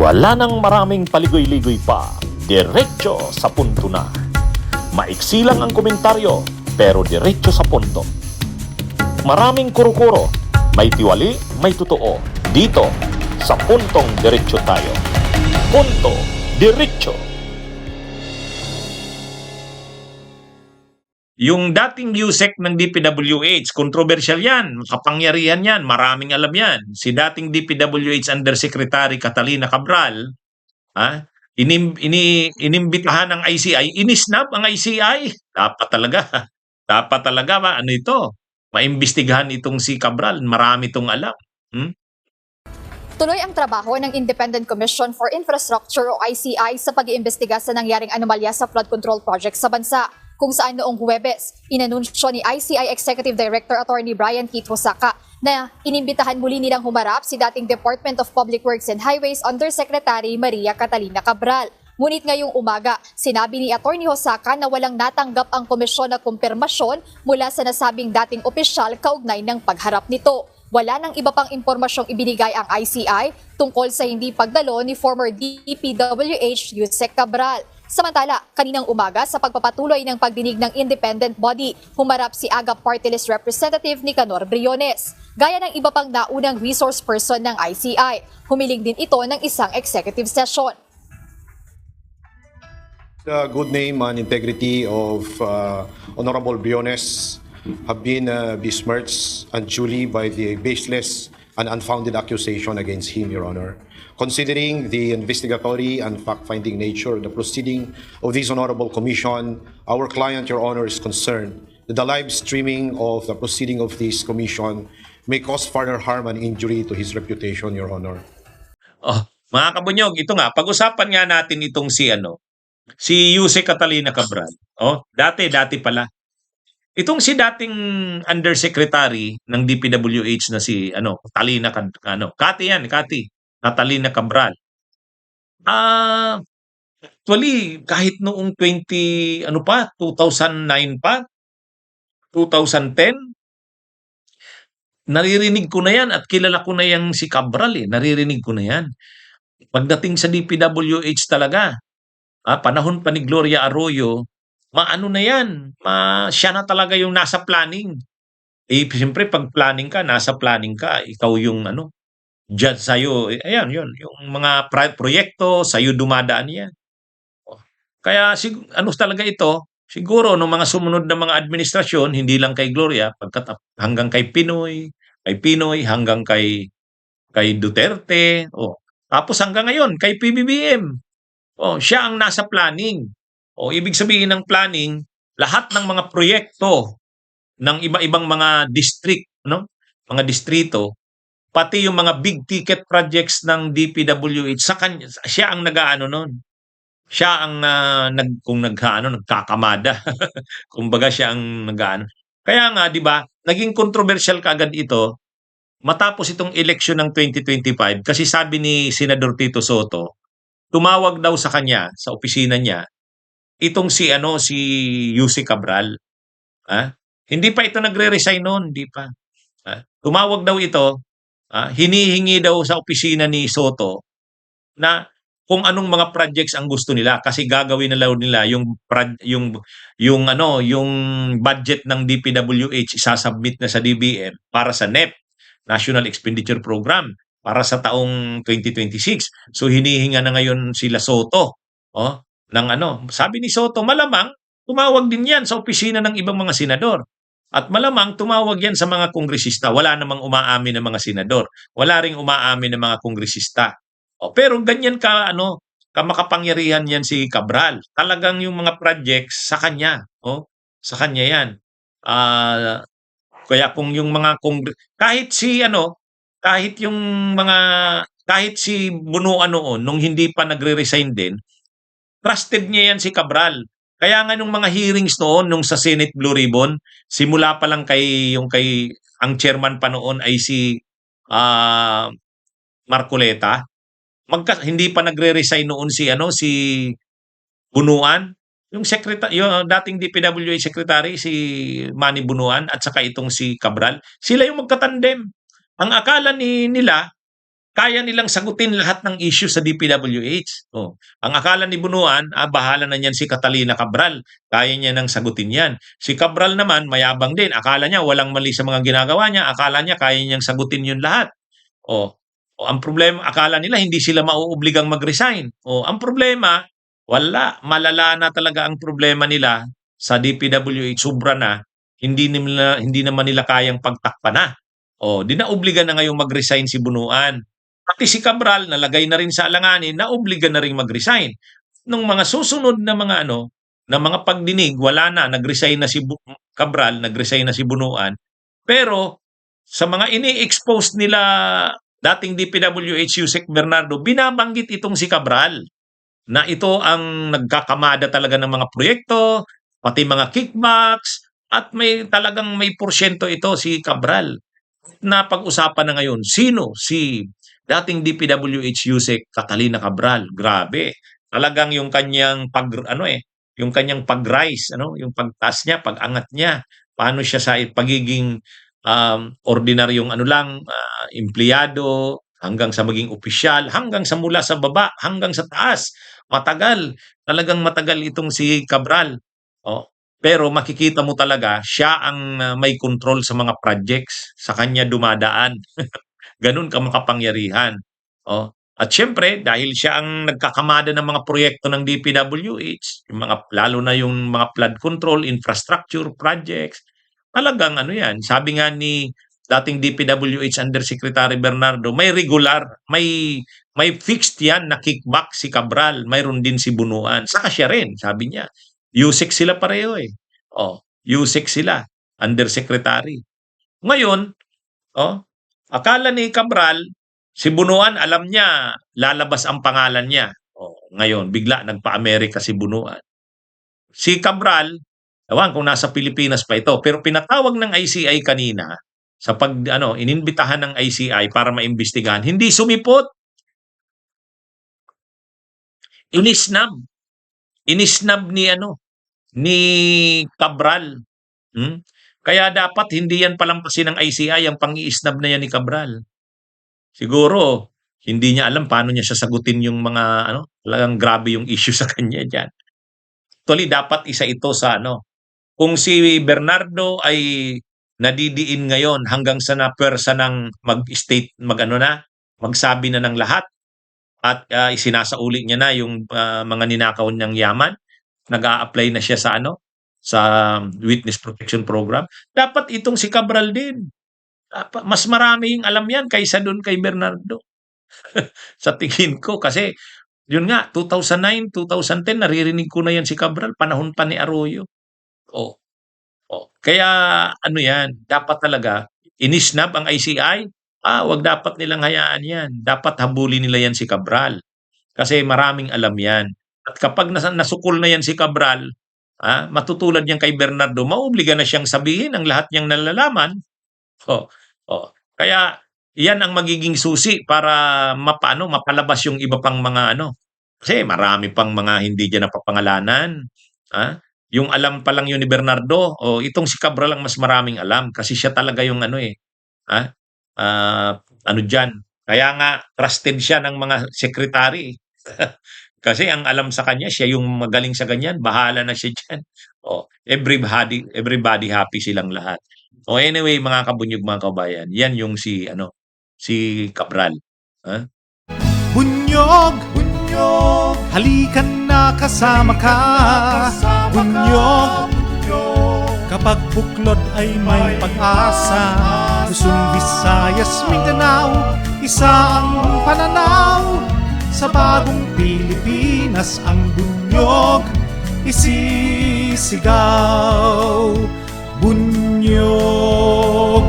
Wala nang maraming paligoy-ligoy pa, diretso sa punto na. Maiksi lang ang komentaryo, pero diretso sa punto. Maraming kuro-kuro, may tiwali, may totoo. Dito, sa puntong diretso tayo. Punto, diretso. Yung dating USEC ng DPWH, controversial yan, makapangyarihan yan, maraming alam yan. Si dating DPWH Undersecretary Catalina Cabral, inimbitahan ng ICI, inisnab ang ICI. Dapat talaga, dapat talaga ano ito, maimbestigahan itong si Cabral, marami itong alam. Tuloy ang trabaho ng Independent Commission for Infrastructure o ICI sa pag-iimbestiga sa nangyaring anomalya sa flood control project sa bansa, kung saan noong Huwebes, inanunsyo ni ICI Executive Director Attorney Brian Keith Hosaka na inimbitahan muli nilang humarap si dating Department of Public Works and Highways Undersecretary Maria Catalina Cabral. Ngunit ngayong umaga, sinabi ni Attorney Hosaka na walang natanggap ang komisyon na kumpirmasyon mula sa nasabing dating opisyal kaugnay ng pagharap nito. Wala nang iba pang impormasyong ibinigay ang ICI tungkol sa hindi pagdalo ni former DPWH Yusek Cabral. Samantala, kaninang umaga sa pagpapatuloy ng pagdinig ng independent body, humarap si AGA Party List Representative Nicanor Briones. Gaya ng iba pang naunang resource person ng ICI, humiling din ito ng isang executive session. The good name and integrity of Honorable Briones have been besmirched unduly by the baseless and unfounded accusation against him, Your Honor. Considering the investigatory and fact-finding nature of the proceeding of this Honorable Commission, our client, Your Honor, is concerned that the live streaming of the proceeding of this Commission may cause further harm and injury to his reputation, Your Honor. Mga kabunyog, ito nga, pag-usapan nga natin itong si Yusek Catalina Cabral. Dati pala. Itong si dating undersecretary ng DPWH na si Kati Catalina Cabral. Actually, kahit noong 2009 pa, 2010, naririnig ko na yan at kilala ko na yang si Cabral naririnig ko na yan. Pagdating sa DPWH talaga, panahon pa ni Gloria Arroyo, maano na yan, siya na talaga yung nasa planning. Siyempre, pag planning ka, nasa planning ka, ikaw yung judge sa'yo. Ayan, yun, yung mga proyekto, sa'yo dumadaan yan. Kaya, talaga ito, siguro, ng mga sumunod na mga administrasyon, hindi lang kay Gloria, hanggang kay Pinoy, hanggang kay Duterte, tapos hanggang ngayon, kay PBBM. Siya ang nasa planning. Ibig sabihin ng planning, lahat ng mga proyekto ng iba-ibang mga district, mga distrito, pati yung mga big ticket projects ng DPWH, siya ang nag-aano noon. Siya ang nagkakamada. Kumbaga siya ang nag-aano. Kaya nga, di ba, naging controversial kaagad ito matapos itong election ng 2025 kasi sabi ni Senador Tito Soto, tumawag daw sa kanya, sa opisina niya, itong si Yusek Cabral. Hindi pa ito nagre-resign noon, hindi pa. Tumawag daw ito, hinihingi daw sa opisina ni Soto na kung anong mga projects ang gusto nila kasi gagawin na nila yung budget ng DPWH isasubmit na sa DBM para sa NEP, National Expenditure Program, para sa taong 2026. So hinihinga na ngayon sila Soto, sabi ni Soto, malamang tumawag din yan sa opisina ng ibang mga senador. At malamang tumawag yan sa mga kongresista. Wala namang umaamin ng mga senador. Wala ring umaamin ng mga kongresista. Pero ganyan makapangyarihan yan si Cabral. Talagang yung mga projects sa kanya. Sa kanya yan. Kaya kung yung mga kahit si Bunuan noon, nung hindi pa nagre-resign din, trusted niya yan si Cabral. Kaya nga nung mga hearings noon, nung sa Senate Blue Ribbon, simula pa lang ang chairman pa noon ay si Marcoleta. Hindi pa nagre-resign noon si Bunuan, yung dating DPWH secretary si Manny Bunuan at saka itong si Cabral. Sila yung magkatandem. Ang akala nila kaya nilang sagutin lahat ng issue sa DPWH. Oh, ang akala ni Bunuan, bahala na niyan si Catalina Cabral. Kaya niya nang sagutin yan. Si Cabral naman, mayabang din. Akala niya walang mali sa mga ginagawa niya. Akala niya kaya niyang sagutin yun lahat. Oh, ang problema, akala nila hindi sila mauobligang mag-resign. Ang problema, wala. Malala na talaga ang problema nila sa DPWH. Sobra na. Hindi naman nila kayang pagtakpan na. Dinaobliga na ngayong mag-resign si Bunuan. Pati si Cabral, nalagay na rin sa alanganin, naobliga na rin mag-resign. Nung mga susunod na mga pagdinig, wala na, nag-resign na si Cabral, nag-resign na si Bunuan. Pero sa mga ini-expose nila dating DPWH Yusek Bernardo, binabanggit itong si Cabral na ito ang nagkakamada talaga ng mga proyekto, pati mga kickbacks, at talagang may porsyento ito si Cabral. Na pag-usapan na ngayon, sino si dating DPWH Yusek Catalina Cabral? Grabe. Talagang yung kanyang yung kanyang pag-rise, yung pagtaas niya, pag-angat niya, paano siya sa pagiging ordinaryong empleyado, hanggang sa maging opisyal, hanggang sa mula sa baba, hanggang sa taas. Matagal. Talagang matagal itong si Cabral. Pero makikita mo talaga, siya ang may control sa mga projects. Sa kanya dumadaan. Ganun ka makapangyarihan. At syempre, dahil siya ang nagkakamada ng mga proyekto ng DPWH, lalo na yung mga flood control, infrastructure projects, talagang yan. Sabi nga ni dating DPWH Undersecretary Bernardo, may regular, may fixed yan na kickback si Cabral, mayroon din si Bunuan. Saka siya rin, sabi niya. Yusek sila pareho eh. Yusek sila, Undersecretary. Ngayon, akala ni Cabral, si Bunuan alam niya, lalabas ang pangalan niya. Ngayon, bigla nagpa-Amerika si Bunuan. Si Cabral, ewan kung nasa Pilipinas pa ito, pero pinatawag ng ICI kanina, sa ininbitahan ng ICI para maimbestigahan, hindi sumipot. Inisnab ni Cabral. Kaya dapat hindi yan palampasin ng ICI, ang pang-iisnab na yan ni Cabral. Siguro, hindi niya alam paano niya sasagutin yung mga, talagang grabe yung issue sa kanya dyan. Actually, dapat isa ito sa, kung si Bernardo ay nadidiin ngayon hanggang sa napersa ng magsabi na ng lahat, at isinasauli niya na yung mga ninakaw niyang yaman, nag-a-apply na siya sa sa Witness Protection Program. Dapat itong si Cabral din. Mas maraming alam yan kaysa doon kay Bernardo. Sa tingin ko, kasi yun nga, 2009, 2010, naririnig ko na yan si Cabral, panahon pa ni Arroyo. Kaya yan, dapat talaga, inisnab ang ICI, wag dapat nilang hayaan yan. Dapat habulin nila yan si Cabral. Kasi maraming alam yan. At kapag nasukol na yan si Cabral, matutulad yan kay Bernardo, mauobliga na siyang sabihin ang lahat niyang nalalaman. Kaya yan ang magiging susi para mapalabas yung iba pang mga Kasi marami pang mga hindi dyan napapangalanan. Yung alam pa lang yun ni Bernardo, itong si Cabral lang mas maraming alam kasi siya talaga yung dyan. Kaya nga trusted siya ng mga secretary. Kasi ang alam sa kanya, siya yung magaling sa ganyan, bahala na siya dyan. Everybody happy silang lahat. Anyway, mga kabunyog, mga kabayan, yan yung si Cabral. Bunyog, halikan na kasama ka. Bunyog, kapag buklod ay may pag-asa. Luzon, Visayas, Mindanao, isa ang pananaw. Sa bagong Pilipinas ang bunyog isisigaw. Bunyog.